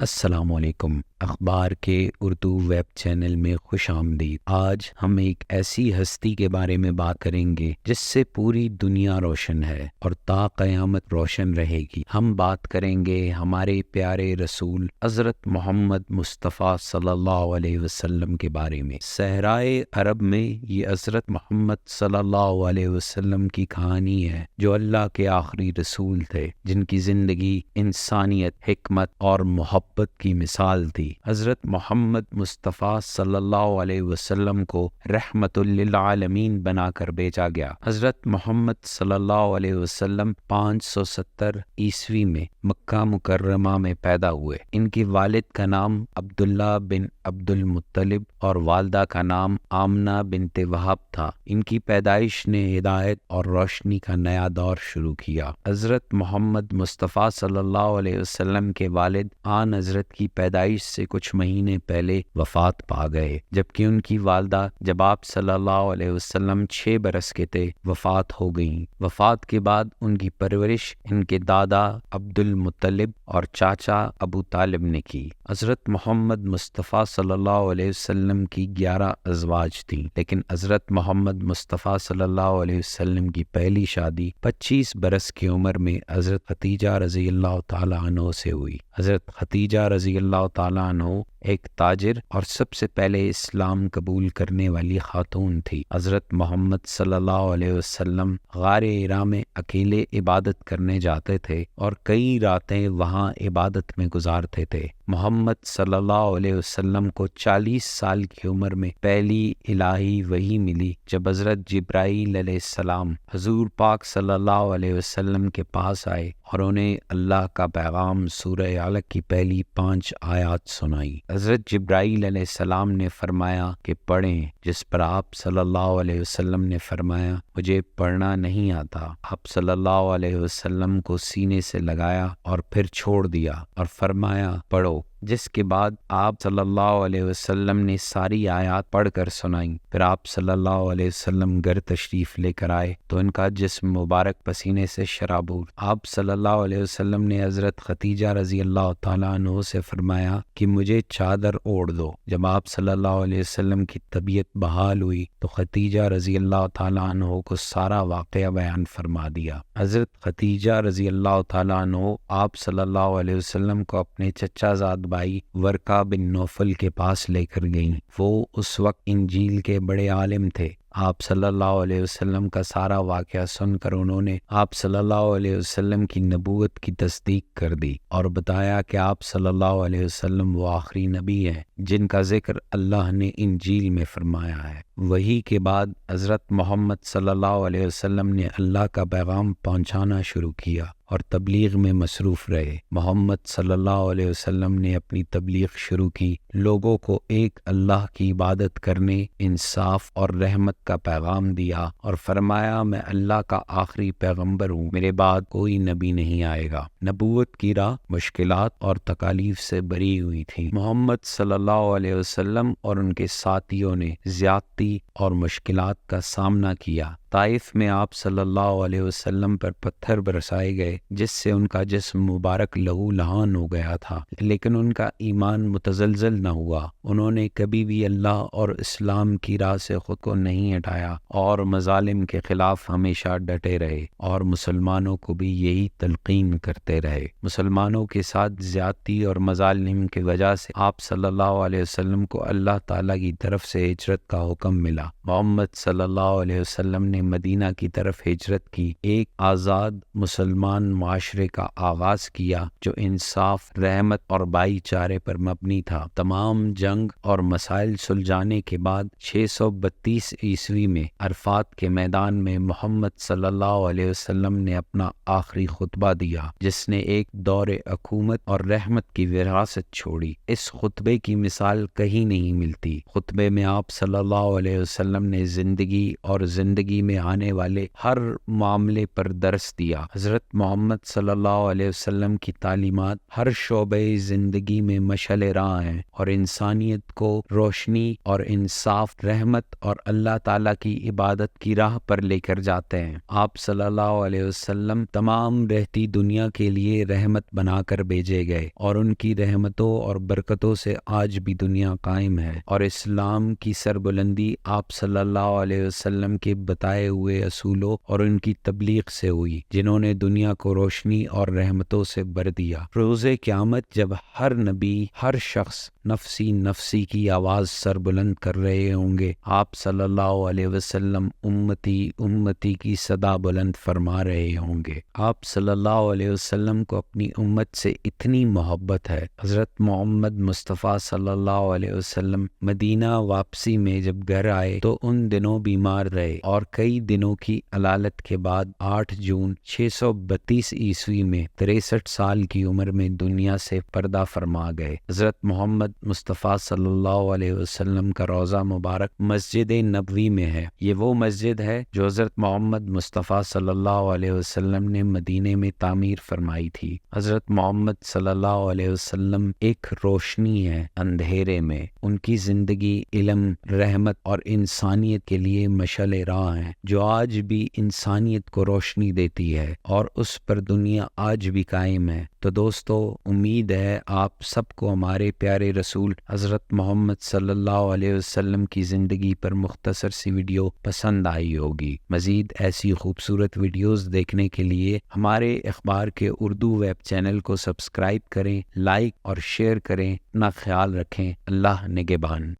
السلام علیکم۔ اخبار کے اردو ویب چینل میں خوش آمدید۔ آج ہم ایک ایسی ہستی کے بارے میں بات کریں گے جس سے پوری دنیا روشن ہے اور تا قیامت روشن رہے گی۔ ہم بات کریں گے ہمارے پیارے رسول حضرت محمد مصطفیٰ صلی اللہ علیہ وسلم کے بارے میں۔ صحرائے عرب میں یہ حضرت محمد صلی اللہ علیہ وسلم کی کہانی ہے، جو اللہ کے آخری رسول تھے، جن کی زندگی انسانیت، حکمت اور محبت کی مثال تھی۔ حضرت محمد مصطفیٰ صلی اللہ علیہ وسلم کو رحمت للعالمین بنا کر بھیجا گیا۔ حضرت محمد صلی اللہ علیہ وسلم 570 عیسوی میں مکہ مکرمہ میں پیدا ہوئے۔ ان کے والد کا نام عبداللہ بن عبد المطلب اور والدہ کا نام آمنہ بنت وہب تھا۔ ان کی پیدائش نے ہدایت اور روشنی کا نیا دور شروع کیا۔ حضرت محمد مصطفیٰ صلی اللہ علیہ وسلم کے والد آن حضرت کی پیدائش سے کچھ مہینے پہلے وفات پا گئے، جبکہ ان کی والدہ جب آپ صلی اللہ علیہ وسلم 6 برس کے تھے وفات ہو گئیں۔ وفات کے بعد ان کی پرورش ان کے دادا عبد المطلب اور چاچا ابو طالب نے کی۔ حضرت محمد مصطفیٰ صلی اللہ علیہ وسلم کی 11 ازواج تھیں، لیکن حضرت محمد مصطفیٰ صلی اللہ علیہ وسلم کی پہلی شادی 25 برس کی عمر میں حضرت خدیجہ رضی اللہ تعالیٰ عنہ سے ہوئی۔ حضرت خدیجہ رضی اللہ تعالیٰ عنہ ایک تاجر اور سب سے پہلے اسلام قبول کرنے والی خاتون تھی۔ حضرت محمد صلی اللہ علیہ وسلم غار حرا میں اکیلے عبادت کرنے جاتے تھے اور کئی راتیں وہاں عبادت میں گزارتے تھے۔ محمد صلی اللہ علیہ وسلم کو 40 سال کی عمر میں پہلی الہی وحی ملی، جب حضرت جبرائیل علیہ السلام حضور پاک صلی اللہ علیہ وسلم کے پاس آئے اور انہیں اللہ کا پیغام سورہ علق کی پہلی 5 آیات سنائی۔ حضرت جبرائیل علیہ السلام نے فرمایا کہ پڑھیں، جس پر آپ صلی اللہ علیہ وسلم نے فرمایا مجھے پڑھنا نہیں آتا۔ آپ صلی اللہ علیہ وسلم کو سینے سے لگایا اور پھر چھوڑ دیا اور فرمایا پڑھو، جس کے بعد آپ صلی اللہ علیہ وسلم نے ساری آیات پڑھ کر سنائیں۔ پھر آپ صلی اللہ علیہ وسلم گھر تشریف لے کر آئے تو ان کا جسم مبارک پسینے سے شرابور۔ آپ صلی اللہ علیہ وسلم نے حضرت خدیجہ رضی اللہ تعالیٰ عنہ سے فرمایا کہ مجھے چادر اوڑھ دو۔ جب آپ صلی اللہ علیہ وسلم کی طبیعت بحال ہوئی تو خدیجہ رضی اللہ تعالیٰ عنہ کو سارا واقعہ بیان فرما دیا۔ حضرت خدیجہ رضی اللہ تعالیٰ عنہ آپ صلی اللہ علیہ وسلم کو اپنے چچا زاد بھائی ورقہ بن نوفل کے پاس لے کر گئیں۔ وہ اس وقت انجیل کے بڑے عالم تھے۔ آپ صلی اللہ علیہ وسلم کا سارا واقعہ سن کر انہوں نے آپ صلی اللہ علیہ وسلم کی نبوت کی تصدیق کر دی اور بتایا کہ آپ صلی اللہ علیہ وسلم وہ آخری نبی ہیں جن کا ذکر اللہ نے انجیل میں فرمایا ہے۔ وحی کے بعد حضرت محمد صلی اللہ علیہ وسلم نے اللہ کا پیغام پہنچانا شروع کیا اور تبلیغ میں مصروف رہے۔ محمد صلی اللہ علیہ وسلم نے اپنی تبلیغ شروع کی، لوگوں کو ایک اللہ کی عبادت کرنے، انصاف اور رحمت کا پیغام دیا اور فرمایا میں اللہ کا آخری پیغمبر ہوں، میرے بعد کوئی نبی نہیں آئے گا۔ نبوت کی راہ مشکلات اور تکالیف سے بری ہوئی تھی۔ محمد صلی اللہ علیہ وسلم اور ان کے ساتھیوں نے زیادتی اور مشکلات کا سامنا کیا۔ طائف میں آپ صلی اللہ علیہ وسلم پر پتھر برسائے گئے جس سے ان کا جسم مبارک لہو لہان ہو گیا تھا، لیکن ان کا ایمان متزلزل نہ ہوا۔ انہوں نے کبھی بھی اللہ اور اسلام کی راہ سے خود کو نہیں ہٹایا اور مظالم کے خلاف ہمیشہ ڈٹے رہے اور مسلمانوں کو بھی یہی تلقین کرتے رہے۔ مسلمانوں کے ساتھ زیادتی اور مظالم کی وجہ سے آپ صلی اللہ علیہ وسلم کو اللہ تعالیٰ کی طرف سے ہجرت کا حکم ملا۔ محمد صلی اللہ علیہ وسلم نے مدینہ کی طرف ہجرت کی، ایک آزاد مسلمان معاشرے کا آغاز کیا جو انصاف، رحمت اور بھائی چارے پر مبنی تھا۔ تمام جنگ اور مسائل سلجھانے کے بعد 632 عیسوی میں عرفات کے میدان میں محمد صلی اللہ علیہ وسلم نے اپنا آخری خطبہ دیا، جس نے ایک دور حکومت اور رحمت کی وراثت چھوڑی۔ اس خطبے کی مثال کہیں نہیں ملتی۔ خطبے میں آپ صلی اللہ علیہ وسلم نے زندگی اور زندگی میں آنے والے ہر معاملے پر درس دیا۔ حضرت محمد صلی اللہ علیہ وسلم کی تعلیمات ہر شعبۂ زندگی میں مشعل راہ ہیں اور انسانیت کو روشنی اور انصاف، رحمت اور اللہ تعالیٰ کی عبادت کی راہ پر لے کر جاتے ہیں۔ آپ صلی اللہ علیہ وسلم تمام رہتی دنیا کے لیے رحمت بنا کر بھیجے گئے، اور ان کی رحمتوں اور برکتوں سے آج بھی دنیا قائم ہے، اور اسلام کی سربلندی آپ صلی اللہ علیہ وسلم کے بتائے ہوئے اصولوں اور ان کی تبلیغ سے ہوئی، جنہوں نے دنیا کو روشنی اور رحمتوں سے بھر دیا۔ روز قیامت جب ہر نبی، ہر شخص نفسی نفسی کی آواز سر بلند کر رہے ہوں گے، آپ صلی اللہ علیہ وسلم امتی امتی کی صدا بلند فرما رہے ہوں گے۔ آپ صلی اللہ علیہ وسلم کو اپنی امت سے اتنی محبت ہے۔ حضرت محمد مصطفیٰ صلی اللہ علیہ وسلم مدینہ واپسی میں جب گھر آئے تو ان دنوں بیمار رہے، اور کئی دنوں کی علالت کے بعد 8 جون 632 عیسوی میں 63 سال کی عمر میں دنیا سے پردہ فرما گئے۔ حضرت محمد مصطفیٰ صلی اللہ علیہ وسلم کا روضہ مبارک مسجد نبوی میں ہے۔ یہ وہ مسجد ہے جو حضرت محمد مصطفیٰ صلی اللہ علیہ وسلم نے مدینے میں تعمیر فرمائی تھی۔ حضرت محمد صلی اللہ علیہ وسلم ایک روشنی ہے اندھیرے میں۔ ان کی زندگی علم، رحمت اور انسانیت کے لیے مشعل راہ ہے، جو آج بھی انسانیت کو روشنی دیتی ہے، اور اس پر دنیا آج بھی قائم ہے۔ تو دوستو، امید ہے آپ سب کو ہمارے پیارے رسول حضرت محمد صلی اللہ علیہ وسلم کی زندگی پر مختصر سی ویڈیو پسند آئی ہوگی۔ مزید ایسی خوبصورت ویڈیوز دیکھنے کے لیے ہمارے اخبار کے اردو ویب چینل کو سبسکرائب کریں، لائک اور شیئر کریں۔ اپنا خیال رکھیں۔ اللہ نگہبان۔